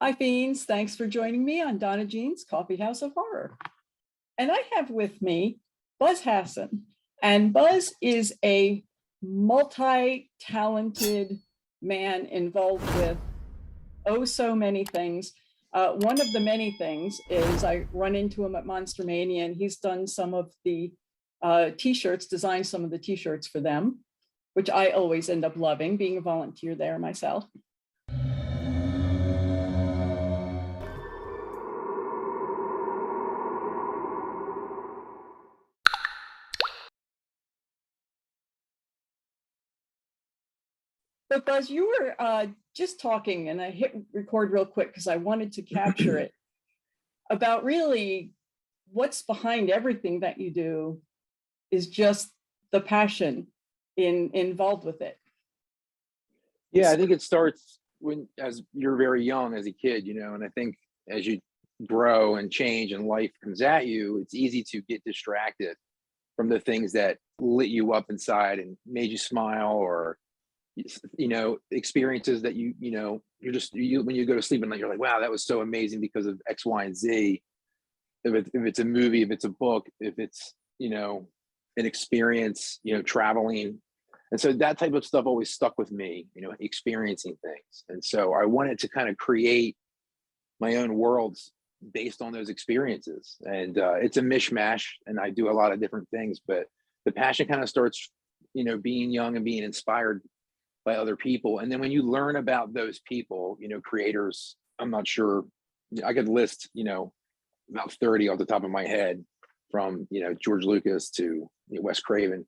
Hi, Fiends. Thanks for joining me on DonnaJean's Coffee House of Horror. And I have with me Buz Hasson. And Buz is a multi-talented man involved with oh so many things. One of the many things is I run into him at Monster Mania, and he's done some of the t-shirts, designed some of the t-shirts for them, which I always end up loving, being a volunteer there myself. But Buz, you were just talking, and I hit record real quick because I wanted to capture it, about really what's behind everything that you do is just the passion involved with it. Yeah, I think it starts as you're very young as a kid, and I think as you grow and change and life comes at you, it's easy to get distracted from the things that lit you up inside and made you smile, or experiences that you're just when you go to sleep at night, you're like, wow, that was so amazing because of X, Y, and Z. If it's a movie, if it's a book, if it's an experience, traveling. And so that type of stuff always stuck with me, experiencing things. And so I wanted to kind of create my own worlds based on those experiences. And it's a mishmash, and I do a lot of different things, but the passion kind of starts, being young and being inspired by other people. And then when you learn about those people, creators, I'm not sure, I could list, about 30 off the top of my head, from, George Lucas to Wes Craven,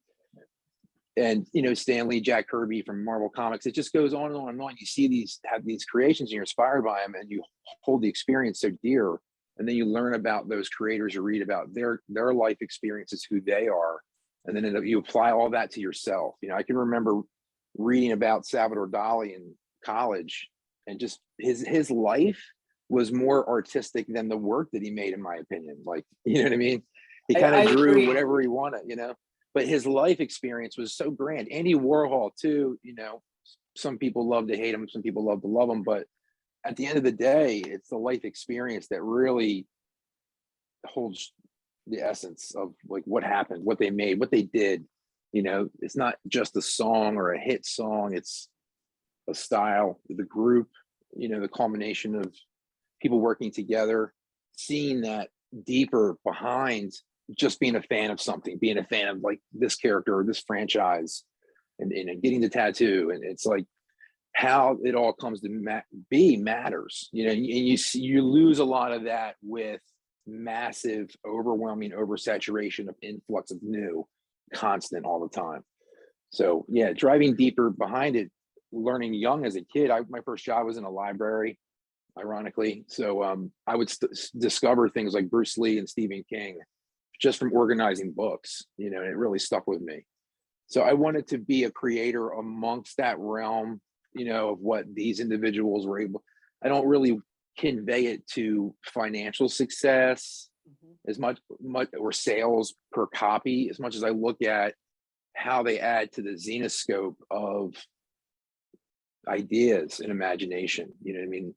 and Stan Lee, Jack Kirby from Marvel Comics. It just goes on and on and on. You see have these creations, and you're inspired by them, and you hold the experience so dear. And then you learn about those creators, you read about their life experiences, who they are, and then you apply all that to yourself. I can remember reading about Salvador Dali in college, and just his life was more artistic than the work that he made, in my opinion. Like, you know what I mean? He kind of drew agree. Whatever he wanted, but his life experience was so grand. Andy Warhol too, some people love to hate him, some people love to love him, but at the end of the day, it's the life experience that really holds the essence of like what happened, what they made, what they did. It's not just a song or a hit song, it's a style, the group, the culmination of people working together, seeing that deeper behind just being a fan of something, being a fan of like this character or this franchise, and getting the tattoo. And it's like how it all comes to be matters, and you lose a lot of that with massive, overwhelming oversaturation of influx of new, constant all the time. So yeah, driving deeper behind it, learning young as a kid. My first job was in a library, ironically. So I would discover things like Bruce Lee and Stephen King just from organizing books, and it really stuck with me. So I wanted to be a creator amongst that realm, of what these individuals were able. I don't really convey it to financial success as much or sales per copy, as much as I look at how they add to the zenithscope of ideas and imagination. You know what I mean?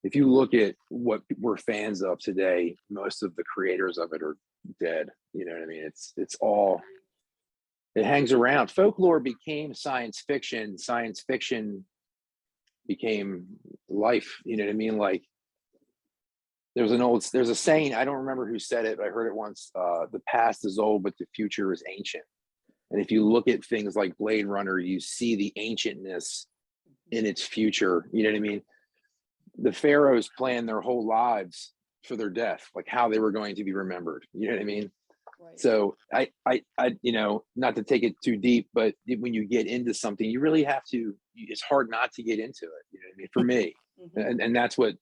If you look at what we're fans of today, most of the creators of it are dead. You know what I mean? It's all, it hangs around. Folklore became science fiction. Science fiction became life. You know what I mean? Like there's a saying, I don't remember who said it, but I heard it once. The past is old, but the future is ancient. And if you look at things like Blade Runner, you see the ancientness in its future. You know what I mean? The pharaohs planned their whole lives for their death, like how they were going to be remembered. You know what I mean? Right. So I, not to take it too deep, but when you get into something, you really have to, it's hard not to get into it. You know what I mean? For me, and that's what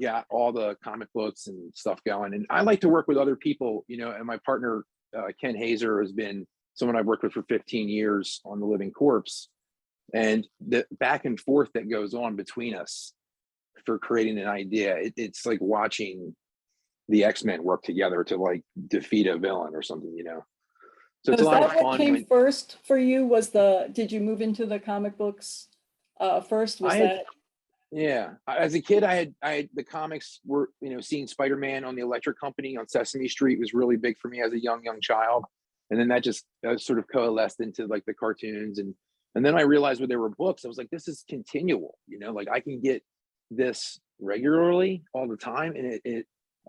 got all the comic books and stuff going. And I like to work with other people, and my partner, Ken Hazer, has been someone I've worked with for 15 years on The Living Corpse. And the back and forth that goes on between us for creating an idea, it's like watching the X-Men work together to like defeat a villain or something, So it's a lot of fun. What came first for you? Did you move into the comic books first? Yeah, as a kid, I had the comics were, seeing Spider-Man on the Electric Company on Sesame Street was really big for me as a young child, and then that sort of coalesced into like the cartoons, and then I realized when there were books, I was like, this is continual, like I can get this regularly all the time, and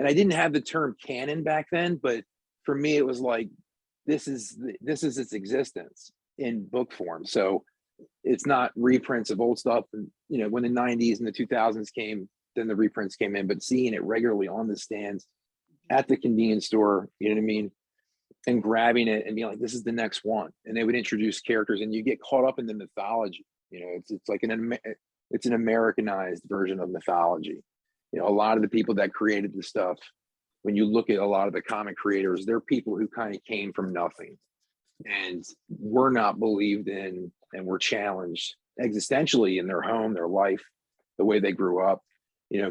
I didn't have the term canon back then, but for me it was like this is its existence in book form. So it's not reprints of old stuff. And when the 90s and the 2000s came, then the reprints came in, but seeing it regularly on the stands at the convenience store, you know what I mean? And grabbing it and being like, this is the next one. And they would introduce characters and you get caught up in the mythology. It's like it's an Americanized version of mythology. A lot of the people that created the stuff, when you look at a lot of the comic creators, they're people who kind of came from nothing and were not believed in and were challenged existentially in their home, their life, the way they grew up.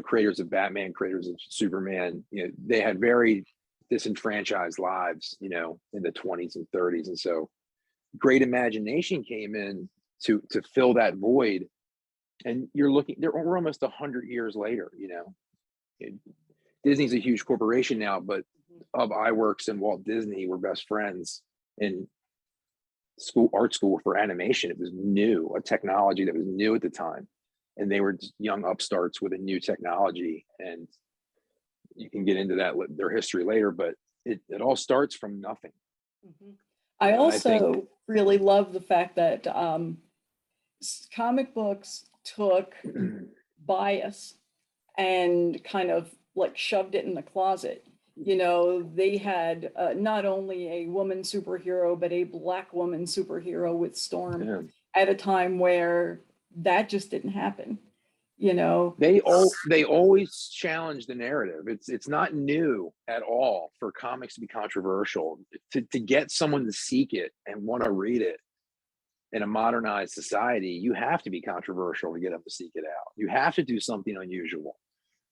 Creators of Batman, creators of Superman, they had very disenfranchised lives, in the 20s and 30s. And so great imagination came in to fill that void. And we're almost 100 years later, Disney's a huge corporation now, but Ub Iwerks and Walt Disney were best friends in art school for animation. It was new, a technology that was new at the time. And they were just young upstarts with a new technology. And you can get into their history later, but it all starts from nothing. I also really love the fact that comic books took bias and kind of like shoved it in the closet. They had not only a woman superhero, but a Black woman superhero with Storm at a time where that just didn't happen. They always challenge the narrative. It's not new at all for comics to be controversial. To get someone to seek it and want to read it in a modernized society, you have to be controversial to get them to seek it out. You have to do something unusual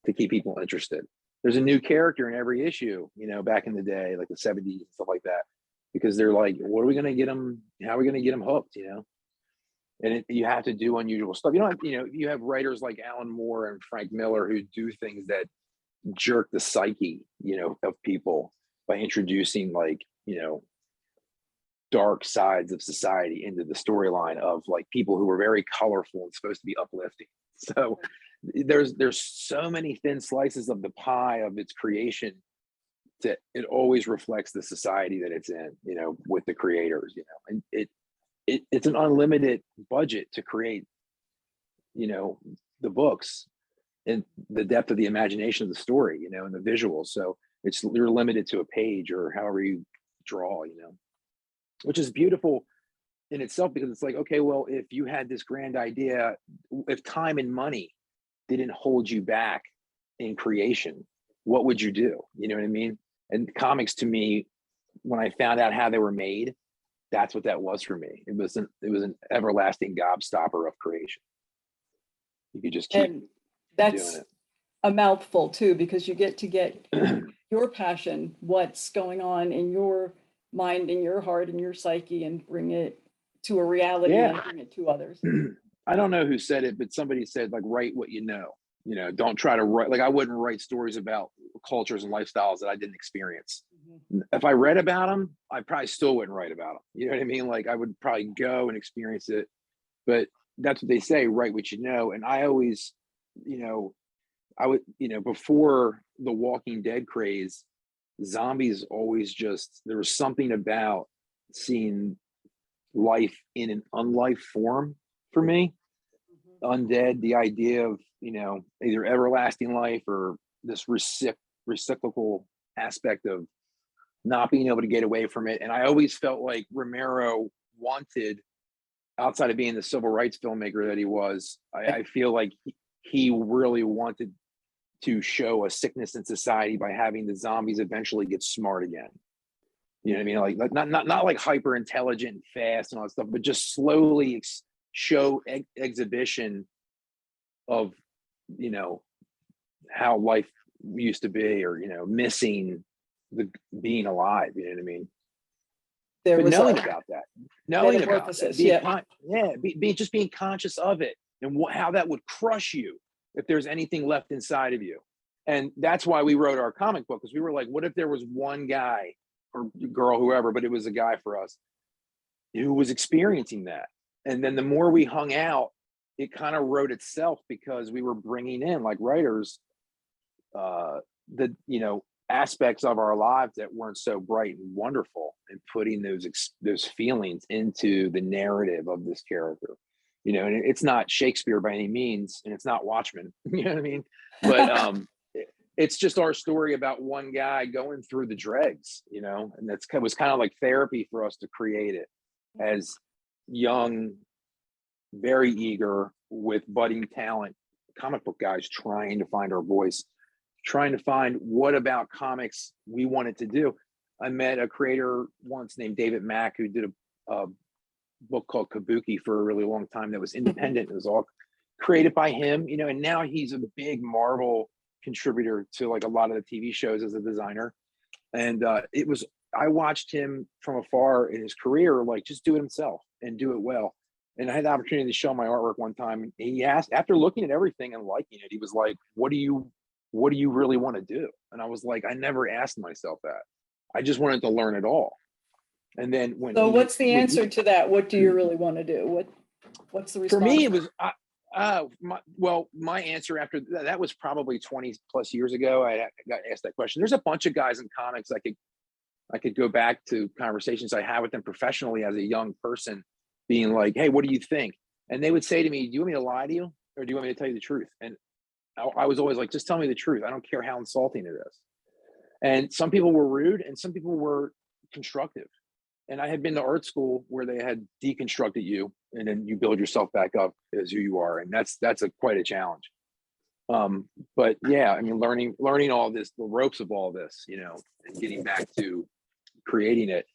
to keep people interested. There's a new character in every issue, back in the day, like the 70s and stuff like that, because they're like, what are we going to get them? How are we going to get them hooked? And you have to do unusual stuff. You have writers like Alan Moore and Frank Miller who do things that jerk the psyche, of people by introducing dark sides of society into the storyline of like people who are very colorful and supposed to be uplifting. So there's so many thin slices of the pie of its creation that it always reflects the society that it's in, with the creators, and it's an unlimited budget to create, the books and the depth of the imagination of the story, and the visuals. So you're limited to a page or however you draw, which is beautiful in itself, because it's like, okay, well, if you had this grand idea, if time and money didn't hold you back in creation, what would you do? You know what I mean? And comics, to me, when I found out how they were made, that's what that was for me. It was an everlasting gobstopper of creation. You could just keep and that's doing it. a mouthful too, because you get your passion, what's going on in your mind, in your heart, in your psyche, and bring it to a reality and bring it to others. I don't know who said it, but somebody said, like, write what you know. Don't try to write. Like, I wouldn't write stories about cultures and lifestyles that I didn't experience. If I read about them, I probably still wouldn't write about them. You know what I mean? Like, I would probably go and experience it. But that's what they say, write what you know. And I always, I would, before the Walking Dead craze, zombies always there was something about seeing life in an unlife form for me. Undead, the idea of, either everlasting life or this recyclical aspect of not being able to get away from it. And I always felt like Romero wanted, outside of being the civil rights filmmaker that he was, I feel like he really wanted to show a sickness in society by having the zombies eventually get smart again. You know what I mean? Like not like hyper intelligent and fast and all that stuff, but just slowly show exhibition of, how life used to be, or, missing the being alive. You know what I mean? But knowing about that, being conscious of it, and how that would crush you if there's anything left inside of you. And that's why we wrote our comic book, because we were like, what if there was one guy or girl, whoever, but it was a guy for us, who was experiencing that. And then the more we hung out, it kind of wrote itself, because we were bringing in, like writers, the, you know, aspects of our lives that weren't so bright and wonderful, and putting those feelings into the narrative of this character. You know, and it's not Shakespeare by any means, and it's not Watchmen, you know what I mean? But it's just our story about one guy going through the dregs, you know, and it was kind of like therapy for us to create it as young, very eager, with budding talent comic book guys trying to find our voice, trying to find what about comics we wanted to do. I met a creator once named David Mack, who did a book called Kabuki for a really long time that was independent. It was all created by him, you know, and now he's a big Marvel contributor to like a lot of the TV shows as a designer. And I watched him from afar in his career, like just do it himself and do it well. And I had the opportunity to show my artwork one time, and he asked, after looking at everything and liking it, he was like, what do you really want to do? And I was like, I never asked myself that. I just wanted to learn it all. And then what's the answer to that? What do you really want to do? What's the response? For me, it was, my answer after that was probably 20 plus years ago. I got asked that question. There's a bunch of guys in comics I could go back to conversations I had with them professionally as a young person, being like, hey, what do you think? And they would say to me, do you want me to lie to you, or do you want me to tell you the truth? And I was always like, just tell me the truth. I don't care how insulting it is. And some people were rude and some people were constructive. And I had been to art school where they had deconstructed you, and then you build yourself back up as who you are. And that's quite a challenge. But yeah, I mean, learning all this, the ropes of all this, you know, and getting back to creating it.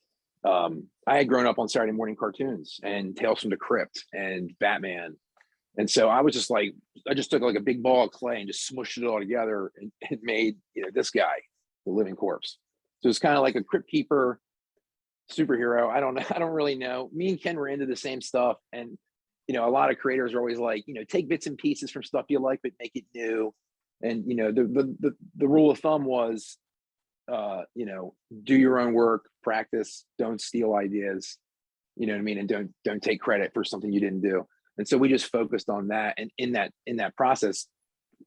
I had grown up on Saturday morning cartoons and Tales from the Crypt and Batman. And so I was just like, I just took like a big ball of clay and just smushed it all together and made, you know, this guy, the living corpse. So it's kind of like a crypt keeper superhero. I don't know. I don't really know. Me and Ken were into the same stuff. And, you know, a lot of creators are always like, you know, take bits and pieces from stuff you like, but make it new. And, you know, the rule of thumb was, you know, do your own work, practice, don't steal ideas, you know what I mean? And don't take credit for something you didn't do. And so we just focused on that. And in that process,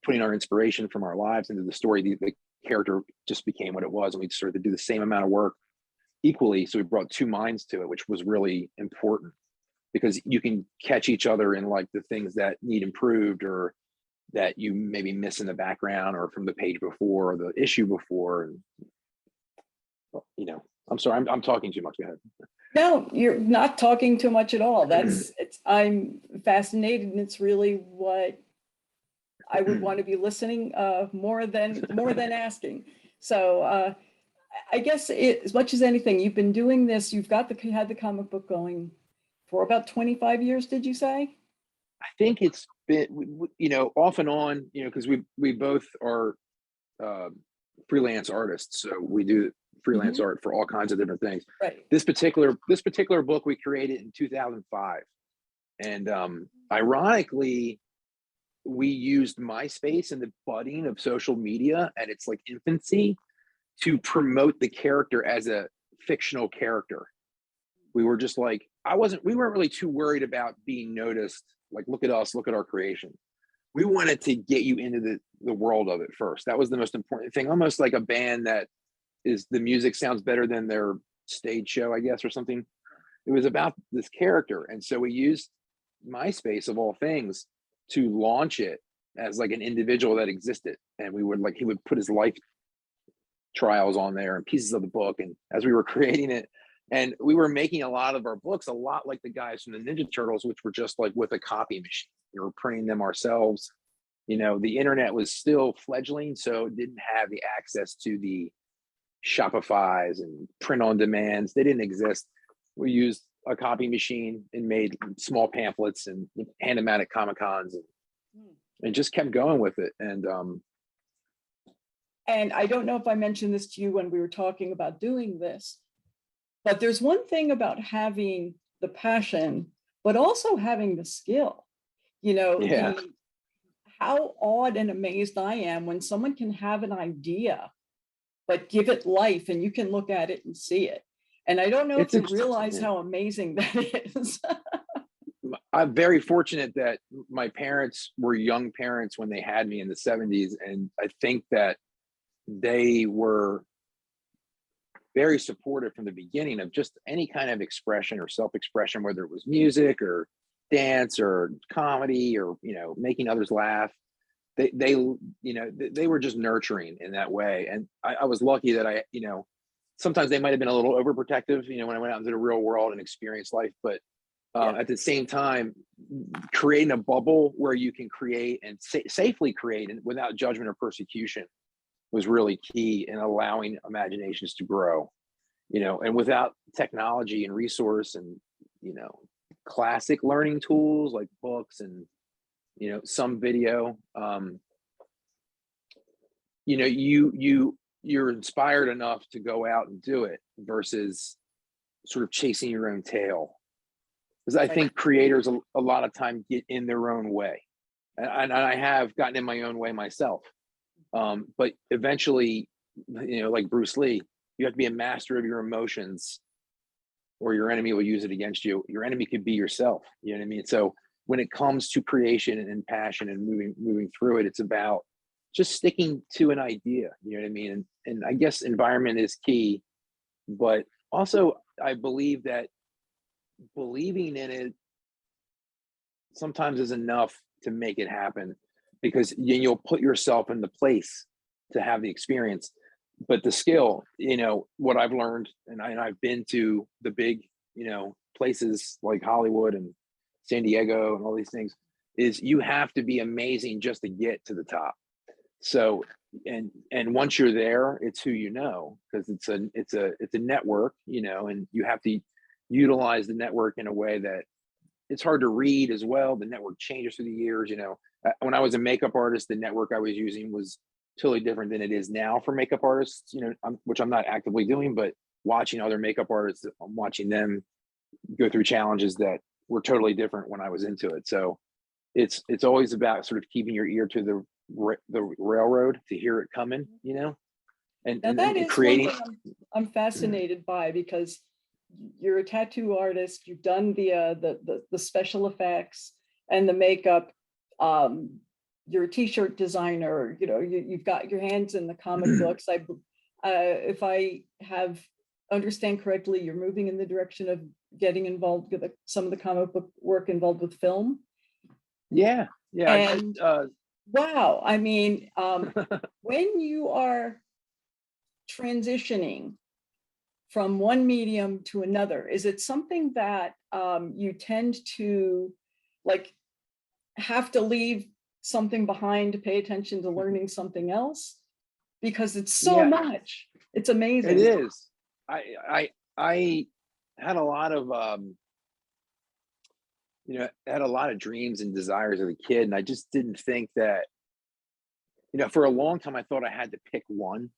putting our inspiration from our lives into the story, the character just became what it was. And we started to do the same amount of work equally. So we brought two minds to it, which was really important, because you can catch each other in like the things that need improved, or that you maybe miss in the background or from the page before or the issue before. And, you know, I'm sorry, I'm talking too much. Go ahead. No, you're not talking too much at all. I'm fascinated, and it's really what I would want to be listening more than asking. So I guess as much as anything, you've been doing this. You've had the comic book going for about 25 years. Did you say? I think it's been, you know, off and on, you know, because we both are freelance artists, so we do freelance art for all kinds of different things. Right. This particular book we created in 2005, and ironically, we used MySpace and the budding of social media at its like infancy to promote the character as a fictional character. We were just like, we weren't really too worried about being noticed. Like, look at us, look at our creation. We wanted to get you into the world of it first. That was the most important thing. Almost like a band that the music sounds better than their stage show, I guess, or something. It was about this character. And so we used MySpace of all things to launch it as like an individual that existed. And he would put his life trials on there and pieces of the book. And as we were creating it, and we were making a lot of our books a lot like the guys from the Ninja Turtles, which were just like with a copy machine. We were printing them ourselves. You know, the internet was still fledgling, so it didn't have the access to the Shopify's and print on demands. They didn't exist. We used a copy machine and made small pamphlets and hand them out at Comic Cons and just kept going with it. And I don't know if I mentioned this to you when we were talking about doing this, but there's one thing about having the passion, but also having the skill, you know, how awed and amazed I am when someone can have an idea, but give it life and you can look at it and see it. And I don't know if It's you realize how amazing that is. I'm very fortunate that my parents were young parents when they had me in the 70s. And I think that they were very supportive from the beginning of just any kind of expression or self-expression, whether it was music or dance or comedy or, you know, making others laugh. They you know, they were just nurturing in that way. And I was lucky that I, you know, sometimes they might have been a little overprotective, you know, when I went out into the real world and experienced life. But Yeah. at the same time, creating a bubble where you can create and safely create and without judgment or persecution was really key in allowing imaginations to grow, you know. And without technology and resource and, you know, classic learning tools like books and, you know, some video, you know, you're inspired enough to go out and do it versus sort of chasing your own tail. Because I think creators a lot of time get in their own way, and I have gotten in my own way myself. But eventually, you know, like Bruce Lee, you have to be a master of your emotions, or your enemy will use it against you. Your enemy could be yourself. You know what I mean? So when it comes to creation and passion and moving through it, it's about just sticking to an idea. You know what I mean? And I guess environment is key, but also I believe that believing in it sometimes is enough to make it happen, because you'll put yourself in the place to have the experience. But the skill, you know, what I've learned, and I've been to the big, you know, places like Hollywood and San Diego and all these things, is you have to be amazing just to get to the top. So, and once you're there, it's who you know, because it's a network, you know, and you have to utilize the network in a way that it's hard to read as well. The network changes through the years, you know. When I was a makeup artist, the network I was using was totally different than it is now for makeup artists, you know, which I'm not actively doing, but watching other makeup artists, I'm watching them go through challenges that were totally different when I was into it. So it's always about sort of keeping your ear to the railroad to hear it coming, you know, and That and is one creating. thing I'm fascinated by, because you're a tattoo artist, you've done the special effects and the makeup, you're a t-shirt designer, you know, you've got your hands in the comic books. If I have understand correctly, you're moving in the direction of getting involved with some of the comic book work involved with film. Yeah. And wow, I mean, when you are transitioning from one medium to another, is it something that you tend to like have to leave something behind to pay attention to learning something else? Because it's so much. It's amazing. It is. I had a lot of you know, had a lot of dreams and desires as a kid, and I just didn't think that, you know, for a long time I thought I had to pick one.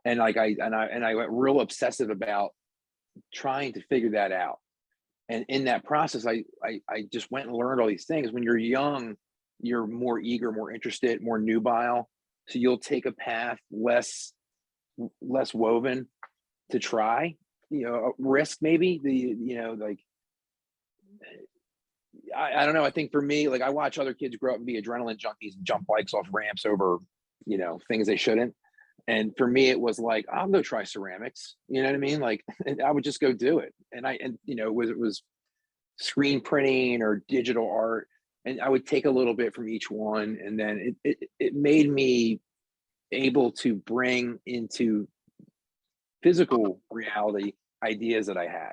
And like I went real obsessive about trying to figure that out. And in that process, I just went and learned all these things. When you're young, you're more eager, more interested, more nubile. So you'll take a path less woven to try, you know, risk maybe you know, like, I don't know. I think for me, like I watch other kids grow up and be adrenaline junkies and jump bikes off ramps over, you know, things they shouldn't. And for me, it was like, I'll go try ceramics. You know what I mean? Like, I would just go do it. And you know, it was screen printing or digital art. And I would take a little bit from each one. And then it made me able to bring into physical reality ideas that I had,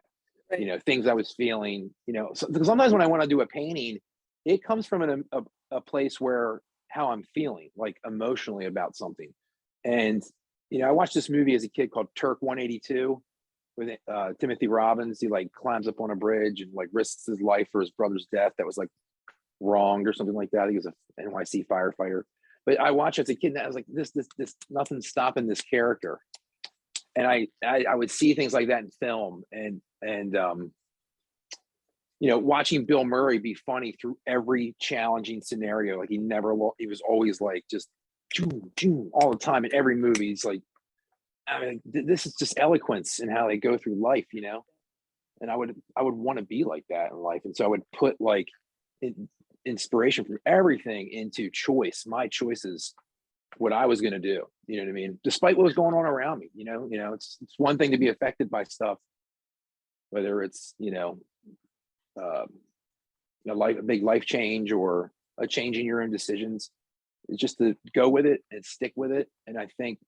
you know, things I was feeling, you know. So, sometimes when I want to do a painting, it comes from a place where how I'm feeling, like emotionally about something. And, you know, I watched this movie as a kid called Turk 182 with Timothy Robbins. He like climbs up on a bridge and like risks his life for his brother's death that was like wronged or something like that. He was a NYC firefighter. But I watched as a kid and I was like, this nothing's stopping this character. And I would see things like that in film, and watching Bill Murray be funny through every challenging scenario. Like he was always like just all the time in every movie. He's like, I mean, this is just eloquence in how they go through life, and I would want to be like that in life. And so I would put like inspiration from everything into choice, my choices, what I was going to do, you know what I mean? Despite what was going on around me, it's one thing to be affected by stuff, whether it's, a big life change or a change in your own decisions. It's just to go with it and stick with it. And I think,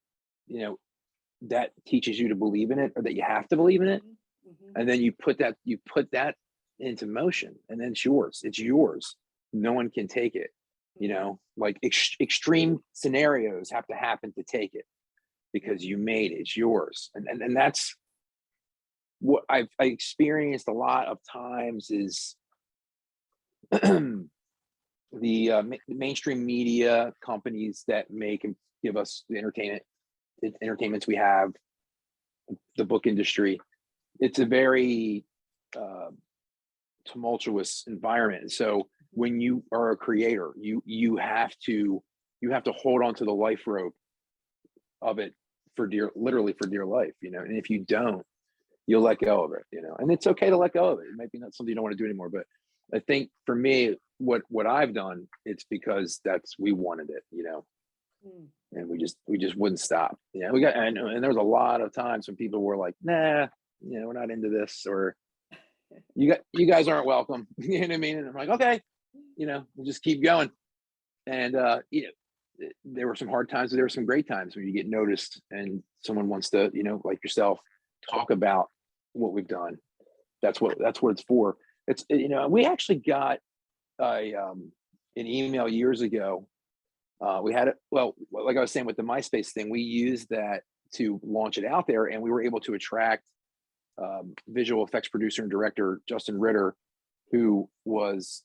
that teaches you to believe in it, or that you have to believe in it. Mhm. And then you put that into motion, and then it's yours. No one can take it, like extreme scenarios have to happen to take it, because you made it, it's yours. And that's what I experienced a lot of times is the mainstream media companies that make and give us the entertainments we have, the book industry. It's a very tumultuous environment. So when you are a creator, you have to hold on to the life rope of it literally for dear life, and if you don't, you'll let go of it, and it's okay to let go of it. It might be not something you don't want to do anymore, but I think for me, what I've done, it's because we wanted it, and we just wouldn't stop. We got, and there was a lot of times when people were like, nah, we're not into this, or you guys aren't welcome. You know what I mean? And I'm like, okay, we'll just keep going. And there were some hard times, but there were some great times when you get noticed and someone wants to, like yourself, talk about what we've done. That's what it's for. It's, we actually got an email years ago. We had it, well, like I was saying with the MySpace thing, we used that to launch it out there, and we were able to attract visual effects producer and director Justin Ritter, who was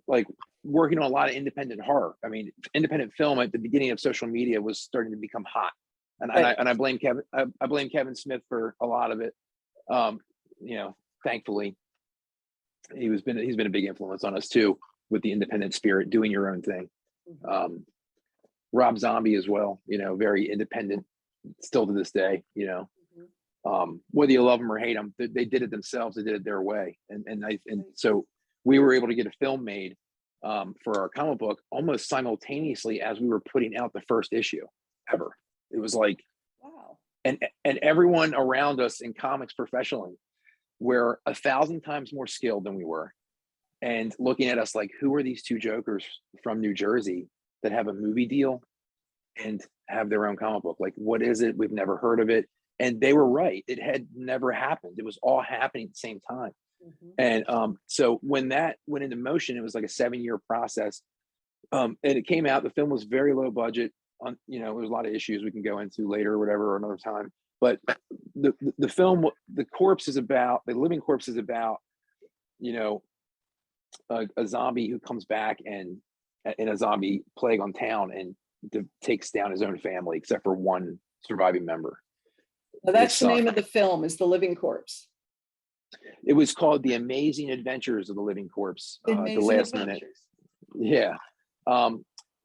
like working on a lot of independent horror. I mean, independent film at the beginning of social media was starting to become hot, and Right. I blame Kevin. I blame Kevin Smith for a lot of it. Thankfully, he's been a big influence on us too, with the independent spirit, doing your own thing. Rob Zombie as well, very independent still to this day, whether you love them or hate them, they did it themselves. They did it their way. And so we were able to get a film made for our comic book almost simultaneously as we were putting out the first issue ever. It was like, Wow. and everyone around us in comics professionally were 1,000 times more skilled than we were, and looking at us like, who are these two jokers from New Jersey that have a movie deal and have their own comic book? Like, what is it? We've never heard of it. And they were right. It had never happened. It was all happening at the same time. And so when that went into motion, it was like a 7-year process. And it came out, the film was very low budget. There's a lot of issues we can go into later or whatever, or another time. But the film, the living corpse is about, a zombie who comes back and in a zombie plague on town and takes down his own family, except for one surviving member. Well, that's the name of the film, is The Living Corpse. It was called The Amazing Adventures of the Living Corpse. The last minute. Yeah.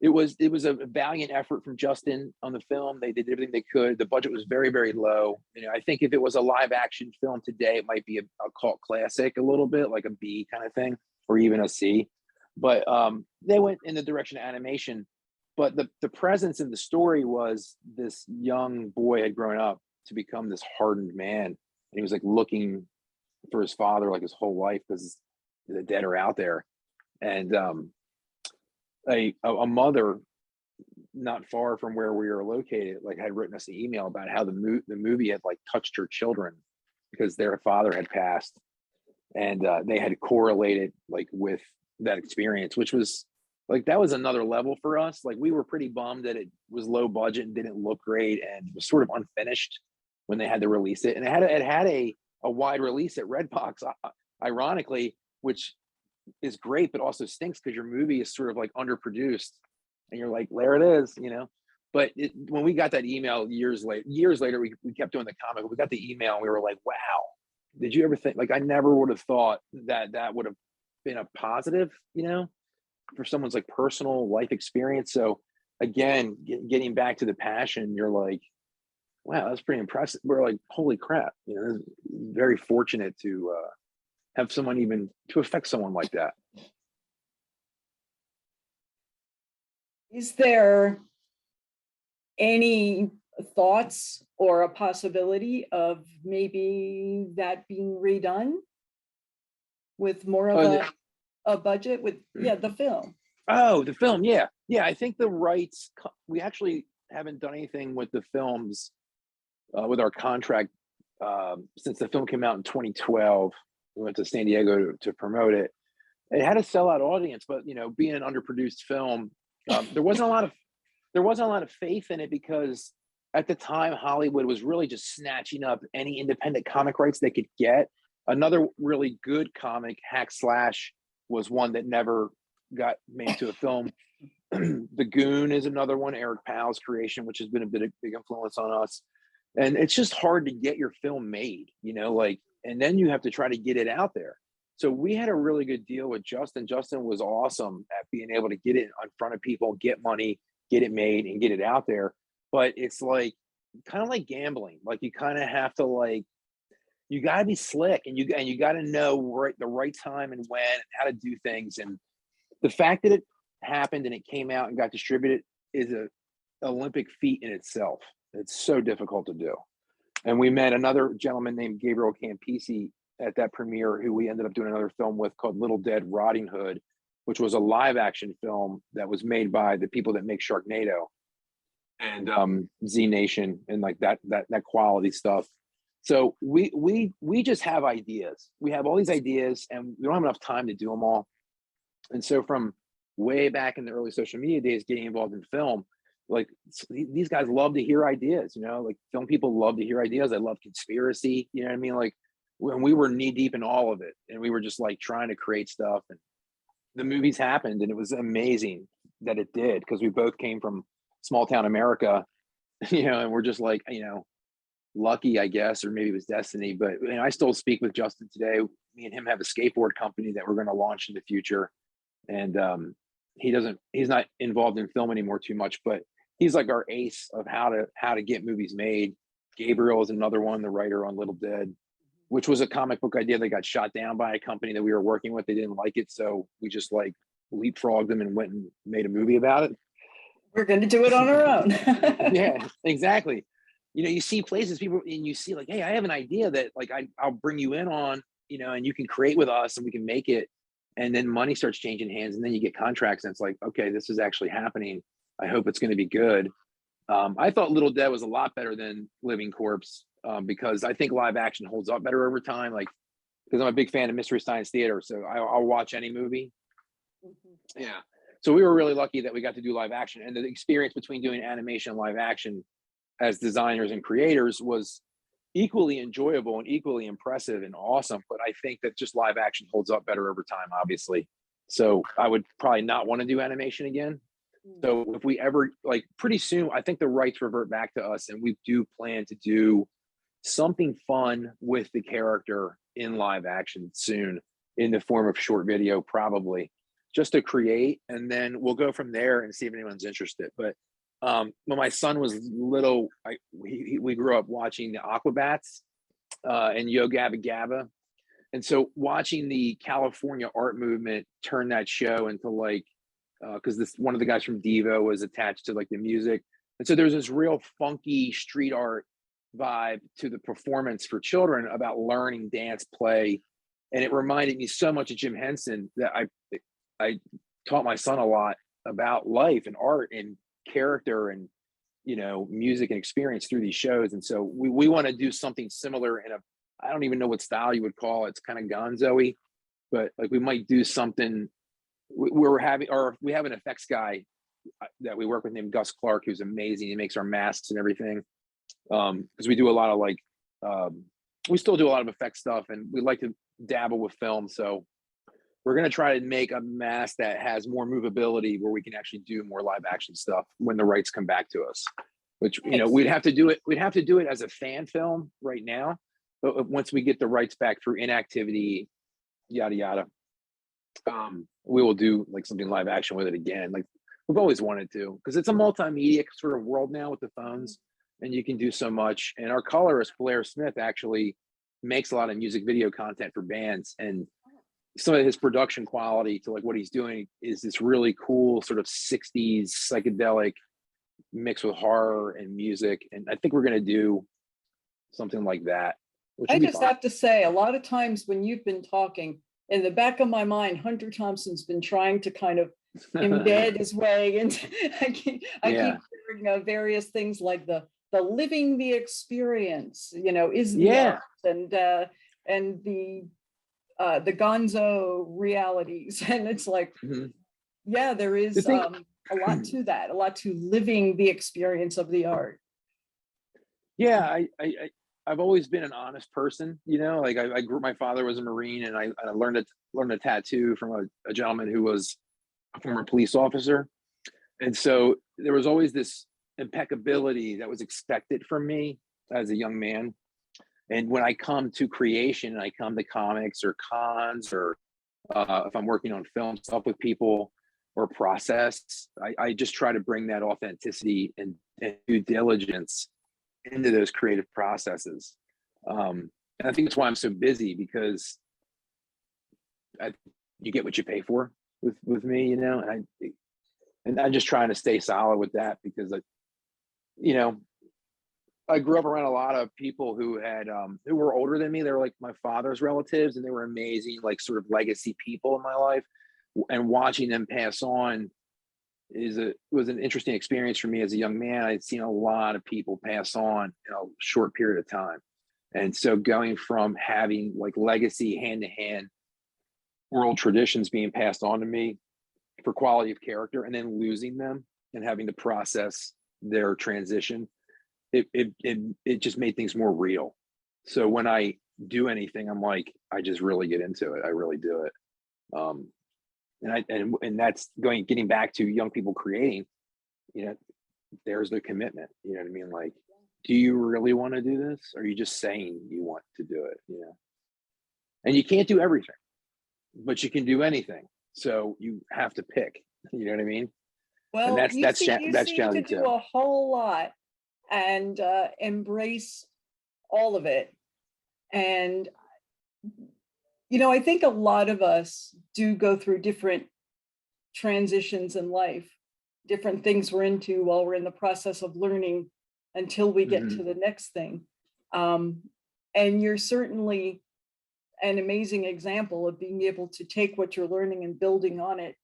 It was a valiant effort from Justin on the film. They did everything they could. The budget was very, very low. I think if it was a live action film today, it might be a cult classic a little bit, like a B kind of thing, or even a C. But they went in the direction of animation. But the presence in the story was this young boy had grown up to become this hardened man. And he was like looking for his father like his whole life, because the dead are out there. And a mother not far from where we were located like had written us an email about how the movie had like touched her children because their father had passed, and they had correlated like with that experience, which was like, that was another level for us. Like, we were pretty bummed that it was low budget and didn't look great and was sort of unfinished when they had to release it. And it had a wide release at Redbox, ironically, which is great, but also stinks because your movie is sort of like underproduced, and you're like, there it is, But when we got that email years later, we kept doing the comic. We got the email and we were like, wow, did you ever think, like, I never would have thought that that would have been a positive, for someone's like personal life experience. So again, getting back to the passion, you're like, wow, that's pretty impressive. We're like, holy crap, very fortunate to have someone even to affect someone like that. Is there any thoughts or a possibility of maybe that being redone with more of a budget with, the film? Oh, the film. Yeah. Yeah. I think the rights, we actually haven't done anything with the films with our contract since the film came out in 2012. We went to San Diego to promote it. It had a sellout audience, but being an underproduced film, there wasn't a lot of faith in it, because at the time Hollywood was really just snatching up any independent comic rights they could get. Another really good comic, Hack Slash, was one that never got made to a film. The Goon is another one, Eric Powell's creation, which has been a big influence on us. And it's just hard to get your film made, and then you have to try to get it out there. So we had a really good deal with Justin. Justin was awesome at being able to get it in front of people, get money, get it made, and get it out there. But it's like kind of like gambling. Like, you kind of have to, you got to be slick, and you got to know the right time and when and how to do things. And the fact that it happened and it came out and got distributed is a Olympic feat in itself. It's so difficult to do. And we met another gentleman named Gabriel Campisi at that premiere, who we ended up doing another film with called Little Dead Rotting Hood, which was a live action film that was made by the people that make Sharknado and Z Nation and like that quality stuff. So we just have ideas. We have all these ideas, and we don't have enough time to do them all. And so from way back in the early social media days, getting involved in film, like, these guys love to hear ideas, like film people love to hear ideas. I love conspiracy, you know what I mean? Like, when we were knee deep in all of it, and we were just like trying to create stuff, and the movies happened, and it was amazing that it did, because we both came from small town America, and we're just like, lucky, I guess, or maybe it was destiny. But I still speak with Justin today. Me and him have a skateboard company that we're going to launch in the future. And he's not involved in film anymore too much, but he's like our ace of how to get movies made. Gabriel is another one, the writer on Little Dead, which was a comic book idea that got shot down by a company that we were working with. They didn't like it, so we just leapfrogged them and went and made a movie about it. We're going to do it on our own. Yeah, exactly. You see places, people, and you see like, hey, I have an idea that I'll bring you in on, and you can create with us and we can make it. And then money starts changing hands, and then you get contracts, and it's like, okay, this is actually happening. I hope it's going to be good. I thought Little Dead was a lot better than Living Corpse, because I think live action holds up better over time. Because I'm a big fan of Mystery Science Theater, so I'll watch any movie. Mm-hmm. Yeah. So we were really lucky that we got to do live action, and the experience between doing animation and live action as designers and creators was equally enjoyable and equally impressive and awesome. But I think that just live action holds up better over time, obviously. So I would probably not want to do animation again. So if we ever, pretty soon, I think the rights revert back to us, and we do plan to do something fun with the character in live action soon, in the form of short video, probably, just to create, and then we'll go from there and see if anyone's interested. But when my son was little, we grew up watching the Aquabats and Yo Gabba Gabba. And so watching the California art movement turn that show into because one of the guys from Devo was attached to the music. And so there's this real funky street art vibe to the performance for children about learning dance, play. And it reminded me so much of Jim Henson that I taught my son a lot about life and art and character and music and experience through these shows. And so we want to do something similar in I don't even know what style you would call it. It's kind of gonzo-y, but we might do something. We have an effects guy that we work with named Gus Clark, who's amazing. He makes our masks and everything, because we do a lot of we still do a lot of effects stuff, and we like to dabble with film. So we're going to try to make a mask that has more movability, where we can actually do more live action stuff when the rights come back to us, which, we'd have to do it as a fan film right now. once we get the rights back through inactivity, yada yada, we will do like something live action with it again. Like we've always wanted to, because it's a multimedia sort of world now with the phones, and you can do so much. And our colorist Blair Smith actually makes a lot of music video content for bands, and some of his production quality to like what he's doing is this really cool sort of 60s psychedelic mixed with horror and music. And I think we're going to do something like that, which I will be just fun. have to say, a lot of times when you've been talking, in the back of my mind, Hunter Thompson's been trying to kind of embed his way into. I keep hearing various things like the living the experience, you know, is the art, and the gonzo realities, and it's like, yeah, there is a lot to that, a lot to living the experience of the art. Yeah, I've always been an honest person, you know, like I grew, my father was a Marine, and I learned a tattoo from a gentleman who was a former police officer. And so there was always this impeccability that was expected from me as a young man. And when I come to creation and I come to comics or cons, or if I'm working on film stuff with people or process, I just try to bring that authenticity and due diligence into those creative processes. And I think that's why I'm so busy, because you get what you pay for with me, you know, and I'm just trying to stay solid with that, because I grew up around a lot of people who had who were older than me. They were like my father's relatives, and they were amazing, like sort of legacy people in my life. And watching them pass on was an interesting experience for me as a young man. I'd seen a lot of people pass on in a short period of time. And so going from having like legacy hand-to-hand oral traditions being passed on to me for quality of character, and then losing them and having to process their transition, it just made things more real. So when I do anything, I'm like, I just really get into it. I really do it. And that's getting back to young people creating, you know, there's the commitment, you know what I mean? Like, do you really want to do this? Or are you just saying you want to do it? You know, and you can't do everything, but you can do anything. So you have to pick, you know what I mean? Well, and that's challenging to do too. a whole lot and embrace all of it. And you know, I think a lot of us do go through different transitions in life, different things we're into while we're in the process of learning until we get to the next thing. And you're certainly an amazing example of being able to take what you're learning and building on it,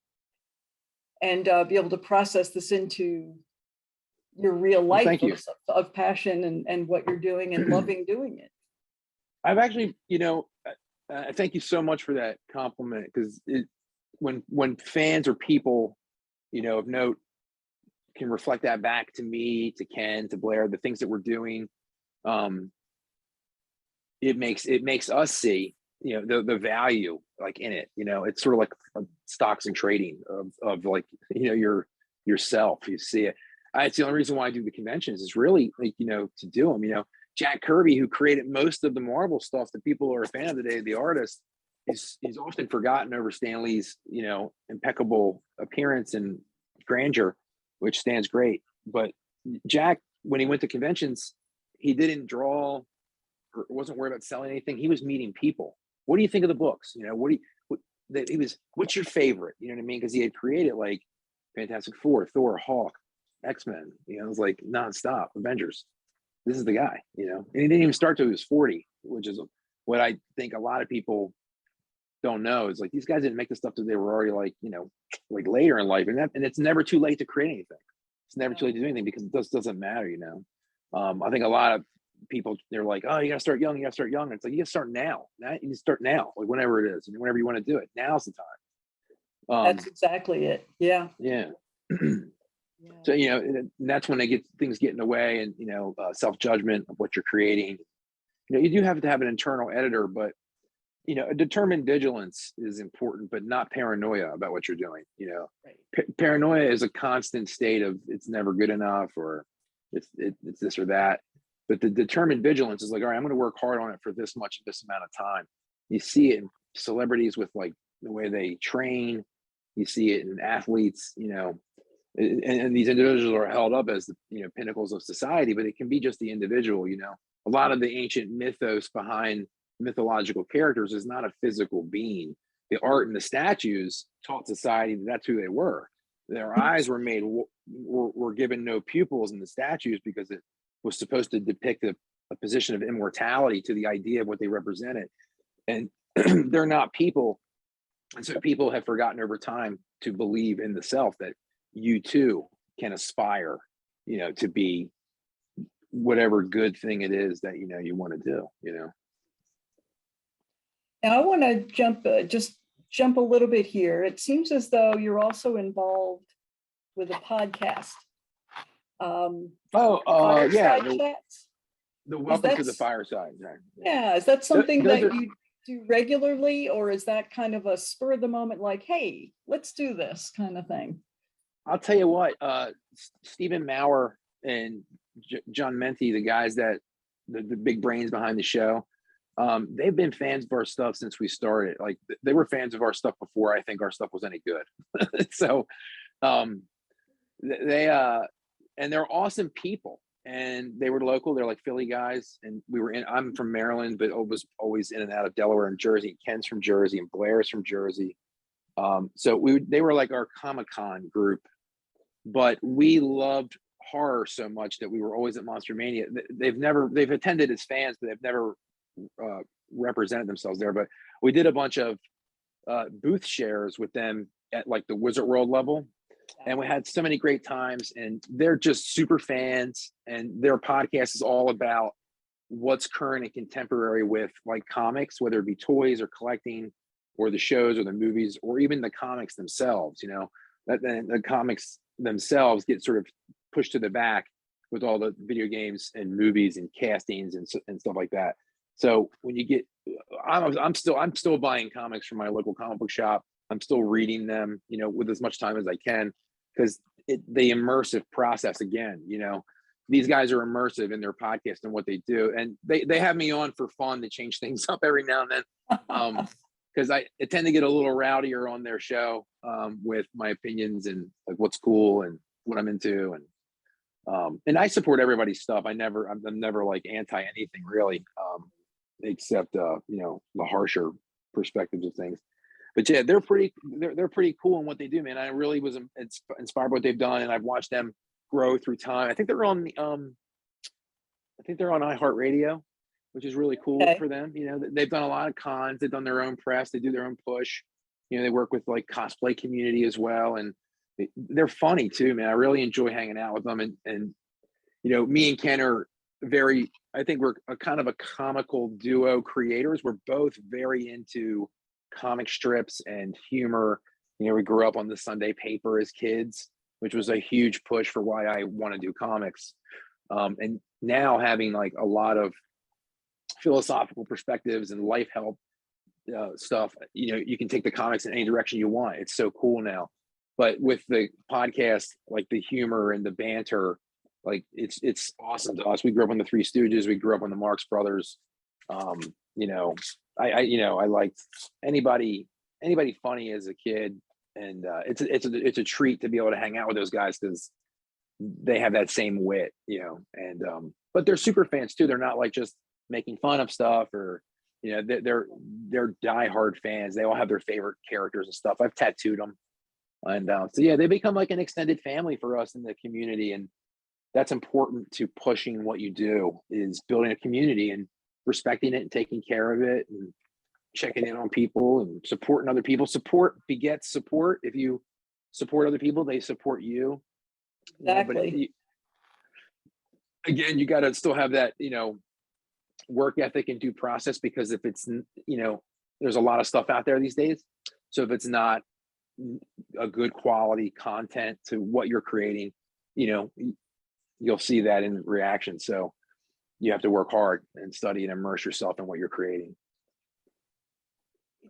and be able to process this into your real life of passion and what you're doing and loving doing it. I've actually, you know, thank you so much for that compliment, because when fans or people, you know, of note can reflect that back to me, to Ken, to Blair, the things that we're doing, it makes us see, you know, the value like in it. You know, it's sort of like stocks and trading of like, you know, yourself. You see it. It's the only reason why I do the conventions, is really like, you know, to do them. You know, Jack Kirby, who created most of the Marvel stuff that people are a fan of today, the artist, he's often forgotten over Stan Lee's, you know, impeccable appearance and grandeur, which stands great. But Jack, when he went to conventions, he didn't draw or wasn't worried about selling anything. He was meeting people. What do you think of the books? You know, what's your favorite? You know what I mean? Because he had created like Fantastic Four, Thor, Hawk, X-Men. You know, it was like nonstop Avengers. This is the guy, you know, and he didn't even start till he was 40, which is what I think a lot of people don't know, is like these guys didn't make the stuff that they were already like, you know, like later in life. And it's never too late to create anything. It's never too late to do anything, because it just doesn't matter, you know. I think a lot of people, they're like, oh, you gotta start young, And it's like, you gotta start now. You can start now, like whenever it is, and whenever you want to do it, now's the time. That's exactly it. Yeah. Yeah. So, you know, that's when things get in the way, and, you know, self-judgment of what you're creating. You know, you do have to have an internal editor, but, you know, a determined vigilance is important, but not paranoia about what you're doing. You know, paranoia is a constant state of it's never good enough, or it's this or that. But the determined vigilance is like, all right, I'm going to work hard on it for this much, this amount of time. You see it in celebrities with like the way they train. You see it in athletes, and these individuals are held up as the pinnacles of society, but it can be just the individual. A lot of the ancient mythos behind mythological characters is not a physical being. The art and the statues taught society that's who they were. Their eyes were made, were given no pupils in the statues because it was supposed to depict a position of immortality to the idea of what they represented. And they're not people. And so people have forgotten over time to believe in the self, that you too can aspire, to be whatever good thing it is that, you want to do, Now I want to jump a little bit here. It seems as though you're also involved with a podcast. Yeah. Fireside chats? The welcome to the fireside. Right? Yeah. Is that something Those that are, you do regularly, or is that kind of a spur of the moment, like, hey, let's do this kind of thing? I'll tell you what, Stephen Maurer and John Menti, the guys that the big brains behind the show, they've been fans of our stuff since we started. Like they were fans of our stuff before I think our stuff was any good. So and they're awesome people, and they were local. They're like Philly guys, and I'm from Maryland, but I was always in and out of Delaware and Jersey. Ken's from Jersey and Blair's from Jersey. So they were like our Comic-Con group, but we loved horror so much that we were always at Monster Mania. They've attended as fans, but they've never represented themselves there. But we did a bunch of booth shares with them at like the Wizard World level, and we had so many great times. And they're just super fans, and their podcast is all about what's current and contemporary with like comics, whether it be toys or collecting, or the shows or the movies, or even the comics themselves. That the comics themselves get sort of pushed to the back with all the video games and movies and castings and stuff like that. So when you get, I'm still buying comics from my local comic book shop. I'm still reading them, with as much time as I can, because the immersive process again, these guys are immersive in their podcast and what they do. And they have me on for fun to change things up every now and then. Because I tend to get a little rowdier on their show with my opinions and like what's cool and what I'm into. And I support everybody's stuff. I'm never like anti anything really, except the harsher perspectives of things. But yeah, they're pretty cool in what they do, man. I really was inspired by what they've done, and I've watched them grow through time. I think they're on iHeartRadio, which is really cool for them. They've done a lot of cons. They've done their own press. They do their own push. They work with like cosplay community as well, and they're funny too, man. I really enjoy hanging out with them. And me and Ken are I think we're a kind of a comical duo creators. We're both very into comic strips and humor. We grew up on the Sunday paper as kids, which was a huge push for why I want to do comics. And now having like a lot of philosophical perspectives and life help stuff, you can take the comics in any direction you want. It's so cool now. But with the podcast, like the humor and the banter, like it's awesome to us. We grew up on the Three Stooges. We grew up on the Marx Brothers. I liked anybody funny as a kid, and it's a treat to be able to hang out with those guys because they have that same wit, and but they're super fans too. They're not like just making fun of stuff, or they're diehard fans. They all have their favorite characters and stuff. I've tattooed them, and so yeah, they become like an extended family for us in the community, and that's important to pushing what you do, is building a community and respecting it and taking care of it and checking in on people and supporting other people. Support begets support. If you support other people, they support you. Exactly. Again, you got to still have that, work ethic and due process, because if it's, there's a lot of stuff out there these days. So if it's not a good quality content to what you're creating, you'll see that in reaction. So you have to work hard and study and immerse yourself in what you're creating.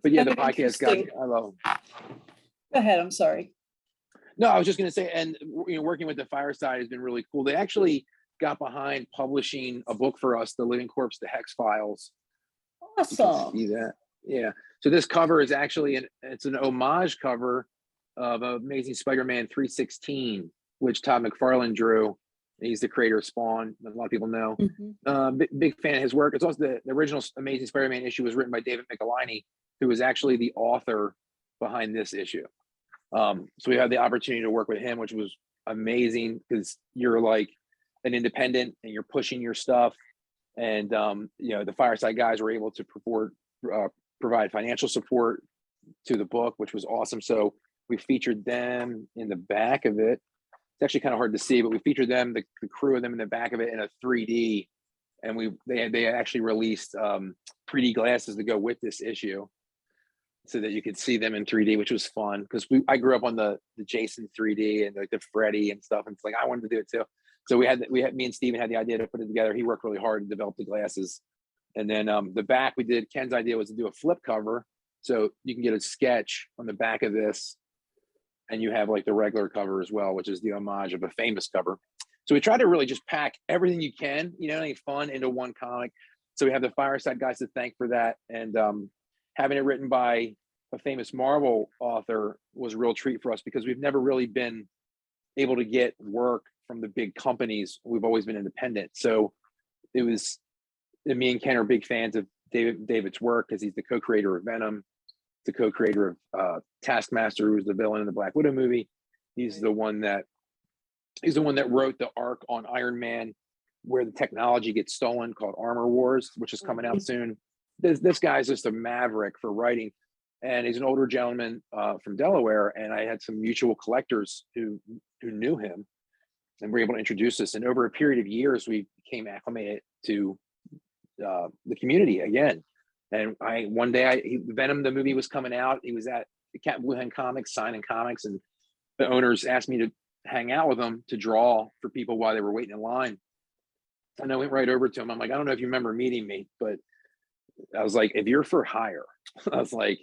But yeah, the podcast guys, I love them. Go ahead. I'm sorry. No, I was just going to say, and working with the Fireside has been really cool. They actually got behind publishing a book for us, The Living Corpse, The Hex Files. You can Awesome. see that. Yeah. So this cover is actually it's an homage cover of Amazing Spider-Man 316, which Todd McFarlane drew. He's the creator of Spawn. A lot of people know. Big fan of his work. It's also the original Amazing Spider-Man issue was written by David Michelinie, who was actually the author behind this issue. So we had the opportunity to work with him, which was amazing because you're like an independent and you're pushing your stuff. And you know, the Fireside guys were able to provide financial support to the book, which was awesome. So we featured them in the back of it. It's actually kind of hard to see, but we featured them, the crew of them in the back of it in a 3D. And they actually released 3D glasses to go with this issue so that you could see them in 3D, which was fun because I grew up on the Jason 3D and like the Freddy and stuff. And it's like, I wanted to do it too. So me and Steven had the idea to put it together. He worked really hard to develop the glasses. And then the back Ken's idea was to do a flip cover. So you can get a sketch on the back of this and you have like the regular cover as well, which is the homage of a famous cover. So we try to really just pack everything you can, you know, any fun into one comic. So we have the Fireside guys to thank for that. And having it written by a famous Marvel author was a real treat for us because we've never really been able to get work from the big companies. We've always been independent. So it was, me and Ken are big fans of David's work because he's the co-creator of Venom, the co-creator of Taskmaster, who's the villain in the Black Widow movie. He's the one that wrote the arc on Iron Man where the technology gets stolen called Armor Wars, which is coming out soon. This guy's just a maverick for writing. And he's an older gentleman from Delaware. And I had some mutual collectors who knew him and were able to introduce us. And over a period of years, we became acclimated to the community again. And one day, Venom, the movie was coming out. He was at the Cat Blue Hen Comics, signing comics. And the owners asked me to hang out with them to draw for people while they were waiting in line. And I went right over to him. I'm like, I don't know if you remember meeting me, but I was like, if you're for hire, I was like,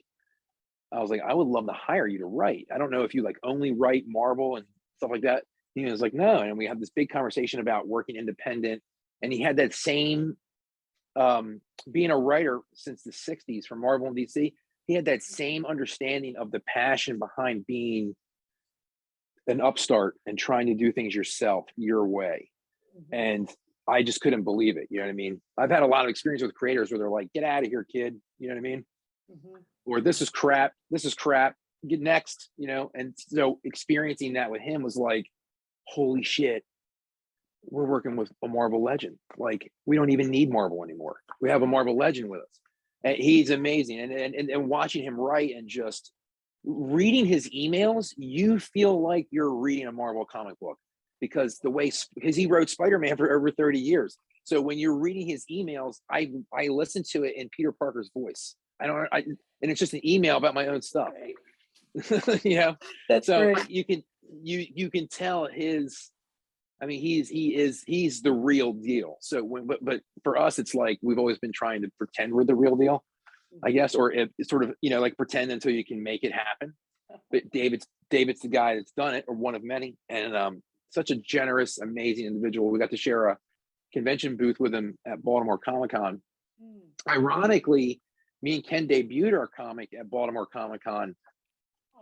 I would love to hire you to write. I don't know if you like only write Marvel and stuff like that. He was like, no. And we had this big conversation about working independent. And he had that same, being a writer since the 60s for Marvel and DC, he had that same understanding of the passion behind being an upstart and trying to do things yourself, your way. And I just couldn't believe it. You know what I mean? I've had a lot of experience with creators where they're like, get out of here, kid. You know what I mean? Or this is crap, get next, you know? And so experiencing that with him was like, holy shit, we're working with a Marvel legend. Like, we don't even need Marvel anymore. We have a Marvel legend with us. And he's amazing. And watching him write and just reading his emails, you feel like you're reading a Marvel comic book because he wrote Spider-Man for over 30 years. So when you're reading his emails, I listen to it in Peter Parker's voice. And it's just an email about my own stuff. You know, That's so great. you can tell he's the real deal. So but for us, it's like we've always been trying to pretend we're the real deal, I guess, or it's sort of, you know, like pretend until you can make it happen. But David's the guy that's done it, or one of many, and such a generous, amazing individual. We got to share a convention booth with him at Baltimore Comic-Con. Ironically, me and Ken debuted our comic at Baltimore Comic-Con,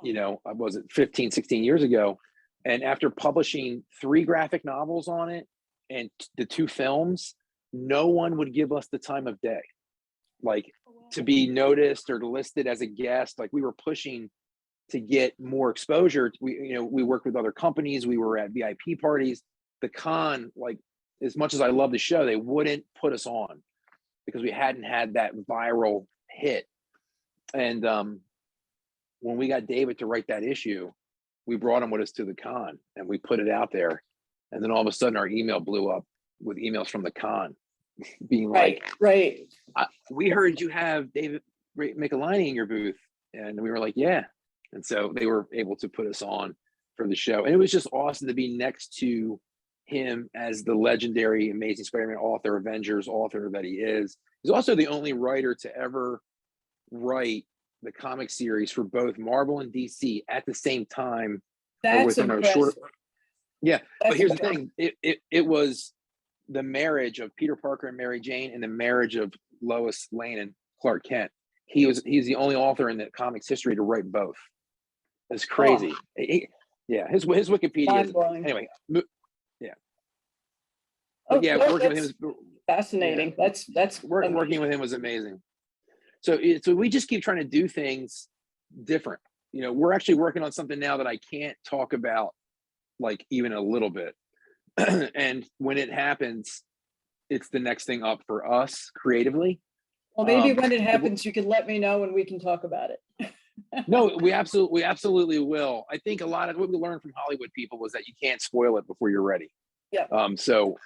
you know, was it 15, 16 years ago. And after publishing 3 graphic novels on it and the 2 films, no one would give us the time of day, like to be noticed or listed as a guest. Like, we were pushing to get more exposure. We worked with other companies. We were at VIP parties. The con, like, as much as I love the show, they wouldn't put us on because we hadn't had that viral hit. And when we got David to write that issue, we brought him with us to the con and we put it out there. And then all of a sudden our email blew up with emails from the con being like, we heard you have David Michelinie in your booth. And we were like, yeah. And so they were able to put us on for the show. And it was just awesome to be next to him as the legendary Amazing Spider-Man author, Avengers author that he is. He's also the only writer to ever write the comic series for both Marvel and DC at the same time. That's impressive. Yeah, but here's the thing. It was the marriage of Peter Parker and Mary Jane and the marriage of Lois Lane and Clark Kent. He's the only author in the comics history to write both. It's crazy. His Wikipedia is anyway. Yeah. But yeah, working with him was fascinating. Yeah. That's working with him was amazing. So we just keep trying to do things different. You know, we're actually working on something now that I can't talk about like even a little bit. And when it happens, it's the next thing up for us creatively. Well, maybe when it happens, you can let me know and we can talk about it. No, we absolutely will. I think a lot of what we learned from Hollywood people was that you can't spoil it before you're ready. Yeah. So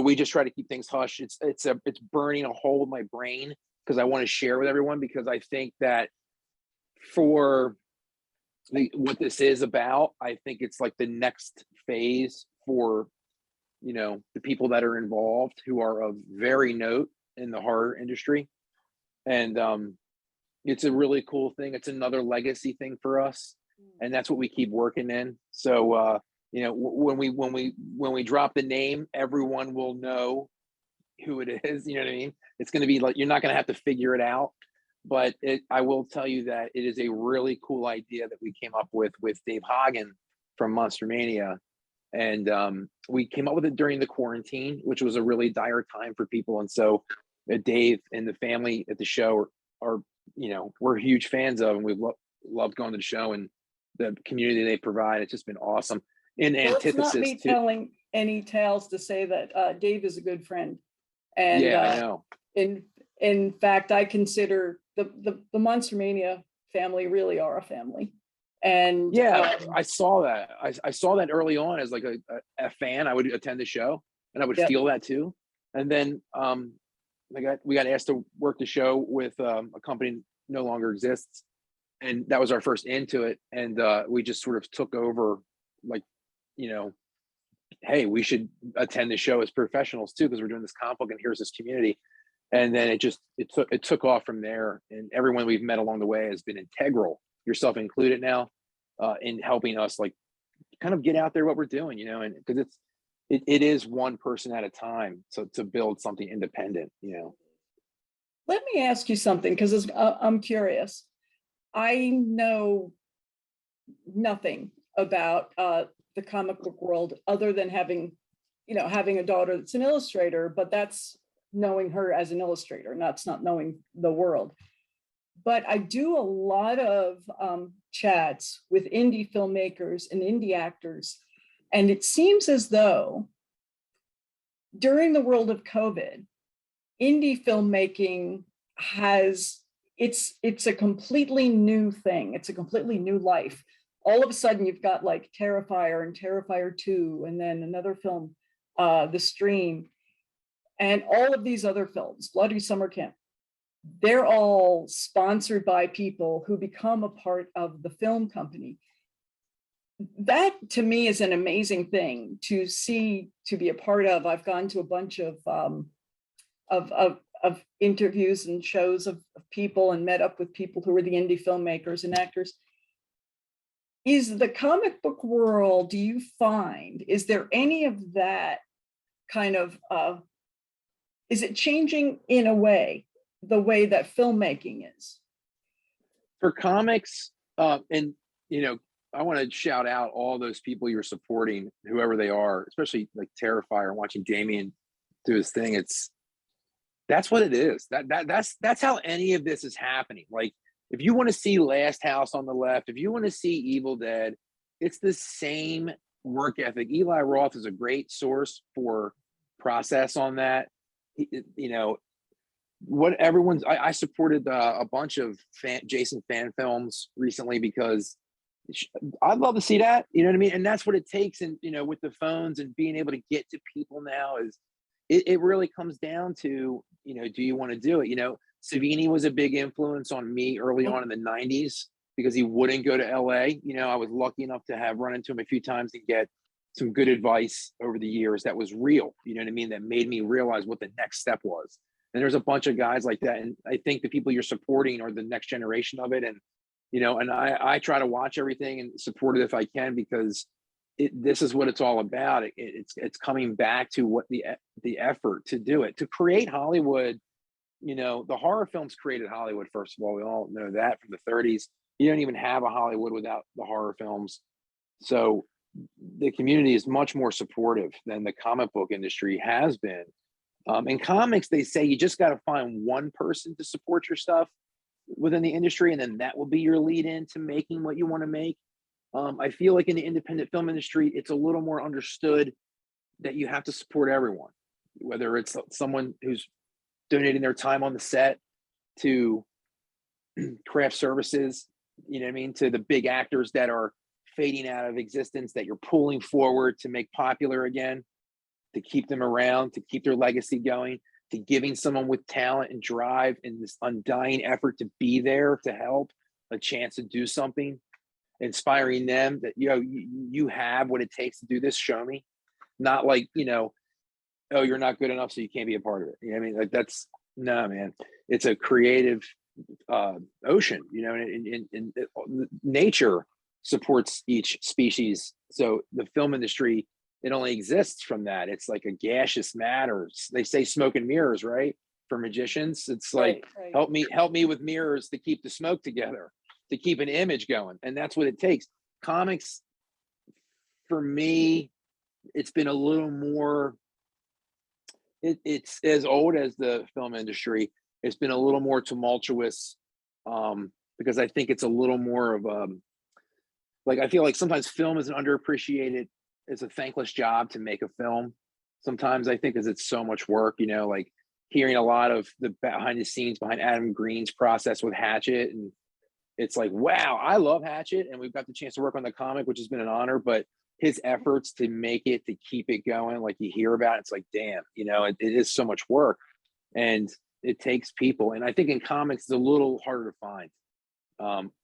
we just try to keep things hush. It's burning a hole in my brain because I want to share with everyone, because I think that for what this is about, I think it's like the next phase for, you know, the people that are involved who are of very note in the horror industry. And it's a really cool thing. It's another legacy thing for us. And that's what we keep working in. So, you know, when we drop the name, everyone will know who it is. You know what I mean? It's going to be like, you're not going to have to figure it out. But I will tell you that it is a really cool idea that we came up with Dave Hagen from Monster Mania. And we came up with it during the quarantine, which was a really dire time for people. And so Dave and the family at the show are you know, we're huge fans of, and we've loved going to the show and the community they provide. It's just been awesome. In antithesis, it's not me telling any tales to say that Dave is a good friend. And yeah, I know. In fact, I consider the Monster Mania family really are a family. And yeah, I saw that. I saw that early on as like a fan. I would attend the show and I would feel that too. And then we got asked to work the show with a company no longer exists, and that was our first into it. And we just sort of took over, like, you know, hey, we should attend the show as professionals too, because we're doing this comic book and here's this community. And then it took off from there. And everyone we've met along the way has been integral, yourself included now, in helping us like kind of get out there what we're doing, you know, and because it is one person at a time. So to build something independent, you know. Let me ask you something, because I'm curious. I know nothing about the comic book world other than having a daughter that's an illustrator, but that's knowing her as an illustrator, and that's not knowing the world. But I do a lot of chats with indie filmmakers and indie actors. And it seems as though during the world of COVID, indie filmmaking it's a completely new thing. It's a completely new life. All of a sudden you've got like Terrifier and Terrifier 2, and then another film, The Stream, and all of these other films, Bloody Summer Camp. They're all sponsored by people who become a part of the film company. That to me is an amazing thing to see, to be a part of. I've gone to a bunch of interviews and shows of people and met up with people who are the indie filmmakers and actors. Is the comic book world, do you find, is there any of that kind of, is it changing in a way, the way that filmmaking is? For comics, and you know, I want to shout out all those people you're supporting, whoever they are, especially like Terrifier and watching Damien do his thing. That's what it is. That's how any of this is happening. Like, if you want to see Last House on the Left, if you want to see Evil Dead, it's the same work ethic. Eli Roth is a great source for process on that. You know, what everyone's, I supported a bunch of Jason fan films recently because I'd love to see that, you know what I mean? And that's what it takes. And, you know, with the phones and being able to get to people now is, it really comes down to, you know, do you want to do it? You know, Savini was a big influence on me early on in the 90s because he wouldn't go to LA. You know, I was lucky enough to have run into him a few times and get some good advice over the years that was real, you know what I mean? That made me realize what the next step was. And there's a bunch of guys like that. And I think the people you're supporting are the next generation of it. And, you know, and I try to watch everything and support it if I can, because this is what it's all about. It's coming back to what the effort to do it, to create Hollywood. You know, the horror films created Hollywood, first of all. We all know that from the 30s. You don't even have a Hollywood without the horror films. So the community is much more supportive than the comic book industry has been. In comics, they say you just got to find one person to support your stuff within the industry, and then that will be your lead into making what you want to make. I feel like in the independent film industry, it's a little more understood that you have to support everyone, whether it's someone who's donating their time on the set to craft services, you know what I mean, to the big actors that are fading out of existence that you're pulling forward to make popular again, to keep them around, to keep their legacy going, to giving someone with talent and drive and this undying effort to be there to help a chance to do something, inspiring them that, you know, you have what it takes to do this, show me. Not like, you know, oh, you're not good enough, so you can't be a part of it. You know what I mean? Like, that's, no, man, it's a creative ocean, you know, and nature supports each species. So the film industry, it only exists from that. It's like a gaseous matter. They say smoke and mirrors, right? For magicians, it's like, Right. help me with mirrors to keep the smoke together, to keep an image going. And that's what it takes. Comics, for me, it's been a little more, it's as old as the film industry. It's been a little more tumultuous, because I think it's a little more of like, I feel like sometimes film is an underappreciated, it's a thankless job to make a film. Sometimes I think, because it's so much work, you know, like hearing a lot of the behind the scenes behind Adam Green's process with Hatchet. And it's like, wow, I love Hatchet, and we've got the chance to work on the comic, which has been an honor, but his efforts to make it, to keep it going, like you hear about, it's like, damn, you know, it is so much work, and it takes people. And I think in comics, it's a little harder to find.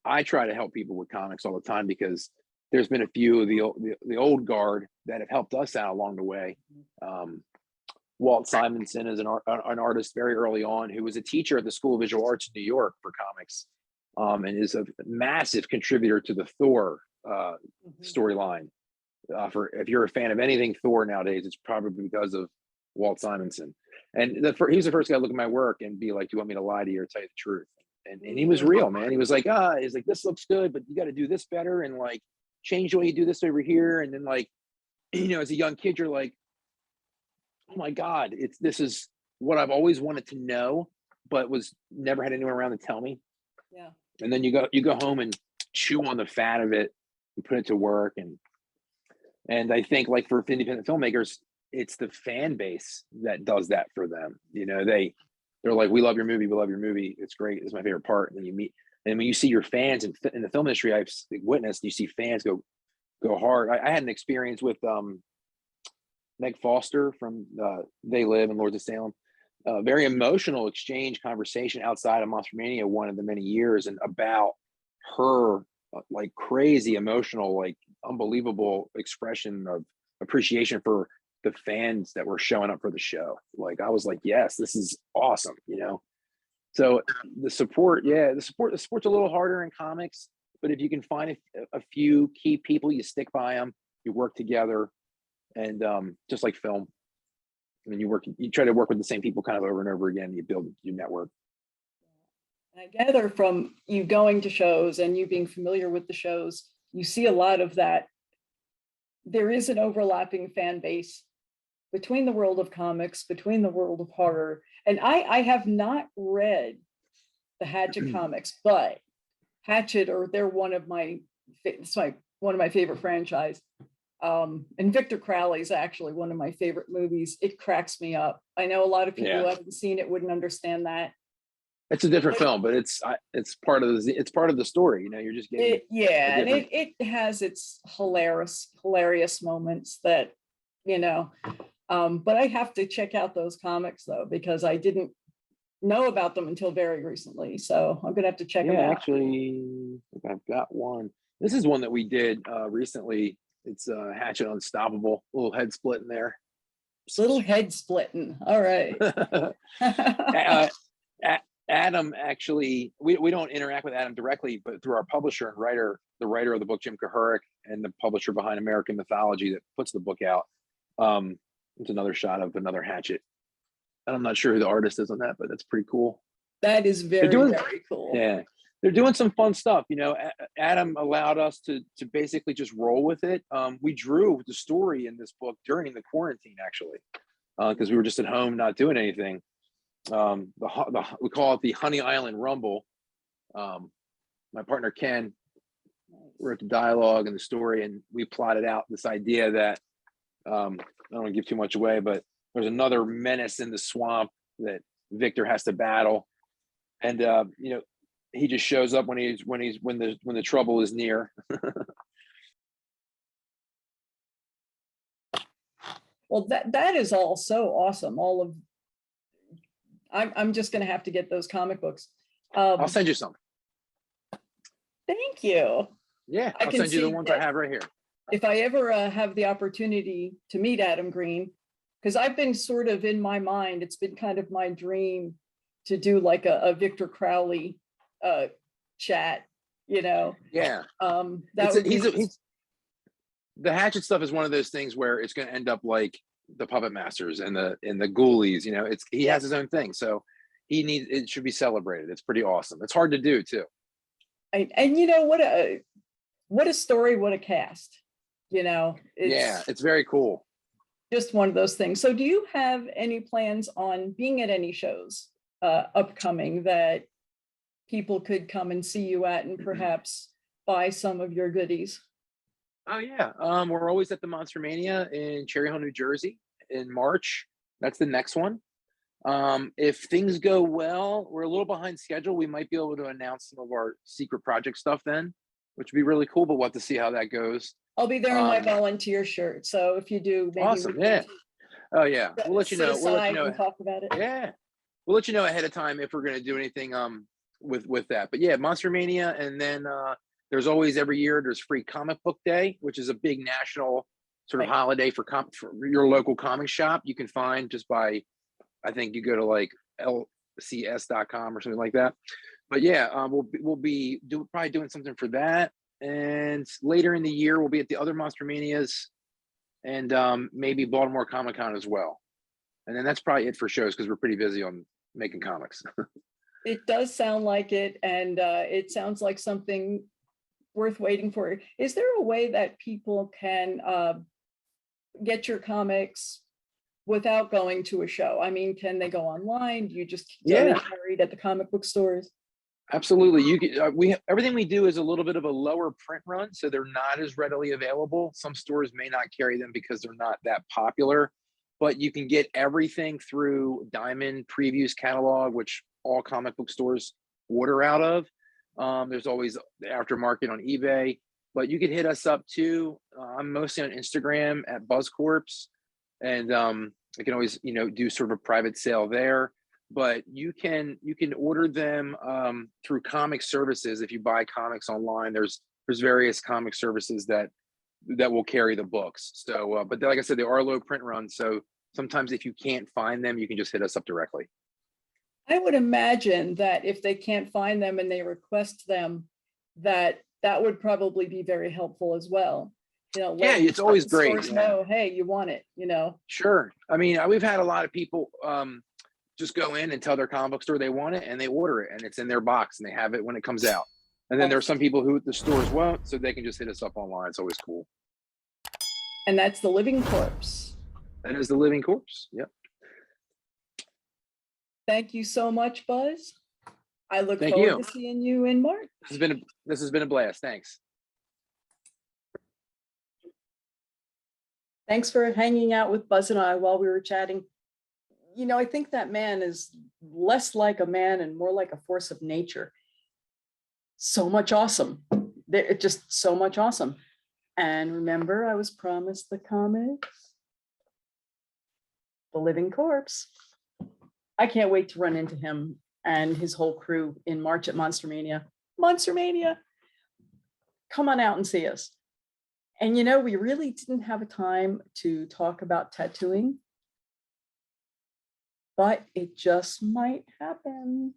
I try to help people with comics all the time, because there's been a few of the old guard that have helped us out along the way. Walt Simonson is an artist very early on, who was a teacher at the School of Visual Arts in New York for comics, and is a massive contributor to the Thor storyline. For if you're a fan of anything Thor nowadays, it's probably because of Walt Simonson. And he's the first guy to look at my work and be like, "Do you want me to lie to you or tell you the truth?" And he was real, man. He was like, he's like, "This looks good, but you got to do this better, and like change the way you do this over here." And then, like, you know, as a young kid, you're like, "Oh my God, this is what I've always wanted to know, but was never had anyone around to tell me." Yeah. And then you go home and chew on the fat of it and put it to work. And I think, like, for independent filmmakers, it's the fan base that does that for them. You know, they're like, "We love your movie. We love your movie. It's great. It's my favorite part." And then you meet, and when you see your fans in the film industry, I've witnessed, you see fans go hard. I had an experience with Meg Foster from They Live and Lords of Salem. Very emotional exchange conversation outside of Monster Mania, one of the many years, and about her like crazy emotional, like unbelievable expression of appreciation for the fans that were showing up for the show. Like, I was like, yes, this is awesome, you know. So the support, the support's a little harder in comics, but if you can find a few key people, you stick by them, you work together, and just like film, I mean, you try to work with the same people kind of over and over again. You build your network. I gather from you going to shows and you being familiar with the shows, you see a lot of that. There is an overlapping fan base between the world of comics, between the world of horror. And I have not read the Hatchet comics, but Hatchet, or they're one of my favorite franchise. And Victor Crowley's actually one of my favorite movies. It cracks me up. I know a lot of people who haven't seen it wouldn't understand that. It's a different film, but it's part of the story. You know, you're just getting and it has its hilarious moments that, you know. But I have to check out those comics though, because I didn't know about them until very recently. So I'm gonna have to check them out. Actually, I think I've got one. This is one that we did recently. It's Hatchet Unstoppable. A little head split in there. Little head splitting. All right. Adam actually, we don't interact with Adam directly, but through our publisher and writer, the writer of the book, Jim CHoH, and the publisher behind American Mythology that puts the book out. It's another shot of another hatchet. And I'm not sure who the artist is on that, but that's pretty cool. That is very, very cool. Yeah. They're doing some fun stuff. You know, Adam allowed us to basically just roll with it. We drew the story in this book during the quarantine, actually, because we were just at home not doing anything. We call it the Honey Island Rumble. My partner Ken wrote the dialogue and the story, and we plotted out this idea that I don't want to give too much away, but there's another menace in the swamp that Victor has to battle, and you know, he just shows up when the trouble is near. Well, that is all so awesome. All of, I'm just going to have to get those comic books. I'll send you some. Thank you. Yeah, I'll send you the ones I have right here. If I ever have the opportunity to meet Adam Green, because I've been sort of in my mind, it's been kind of my dream to do like a Victor Crowley chat, you know. Yeah. The Hatchet stuff is one of those things where it's going to end up like the Puppet Masters and the Ghoulies, you know. He has his own thing, so it should be celebrated. It's pretty awesome. It's hard to do too. And you know, what a story, what a cast, you know. It's very cool. Just one of those things. So do you have any plans on being at any shows upcoming that people could come and see you at and perhaps buy some of your goodies? Oh yeah, we're always at the Monster Mania in Cherry Hill, New Jersey in March. That's the next one. If things go well, we're a little behind schedule. We might be able to announce some of our secret project stuff then, which would be really cool, but we'll have to see how that goes. I'll be there in my volunteer shirt. So if you do, maybe awesome. Yeah. Oh yeah. We'll let you know. We'll let you know. Talk about it. Yeah. We'll let you know ahead of time if we're going to do anything with that. But yeah, Monster Mania, and then there's always every year there's Free Comic Book Day, which is a big national sort of holiday for your local comic shop. You can find just by, I think you go to like lcs.com or something like that. But yeah, we'll be probably doing something for that. And later in the year, we'll be at the other Monster Manias and maybe Baltimore Comic Con as well. And then that's probably it for shows because we're pretty busy on making comics. It does sound like it. And it sounds like something worth waiting for. Is there a way that people can get your comics without going to a show? I mean, can they go online? Do you just get it carried at the comic book stores? Absolutely. You can, everything we do is a little bit of a lower print run, so they're not as readily available. Some stores may not carry them because they're not that popular, but you can get everything through Diamond Previews catalog, which all comic book stores order out of. There's always the aftermarket on eBay, but you can hit us up too. I'm mostly on Instagram at BuzzCorps, and I can always, you know, do sort of a private sale there. But you can order them through comic services. If you buy comics online, there's various comic services that will carry the books. So, but like I said, they are low print runs. So sometimes if you can't find them, you can just hit us up directly. I would imagine that if they can't find them and they request them, that would probably be very helpful as well. You know, yeah, it's always great. Yeah. Know, hey, you want it, you know? Sure. I mean, we've had a lot of people just go in and tell their comic book store they want it, and they order it, and it's in their box, and they have it when it comes out. And then there are some people who the stores won't, so they can just hit us up online. It's always cool. And that's the Living Corpse. That is the Living Corpse. Yep. Thank you so much, Buzz. I look forward to seeing you in March. This has been a blast. Thanks. Thanks for hanging out with Buzz and I while we were chatting. You know, I think that man is less like a man and more like a force of nature. So much awesome. It's just so much awesome. And remember, I was promised the comics. The Living Corpse. I can't wait to run into him and his whole crew in March at Monster Mania. Monster Mania. Come on out and see us. And you know, we really didn't have a time to talk about tattooing, but it just might happen.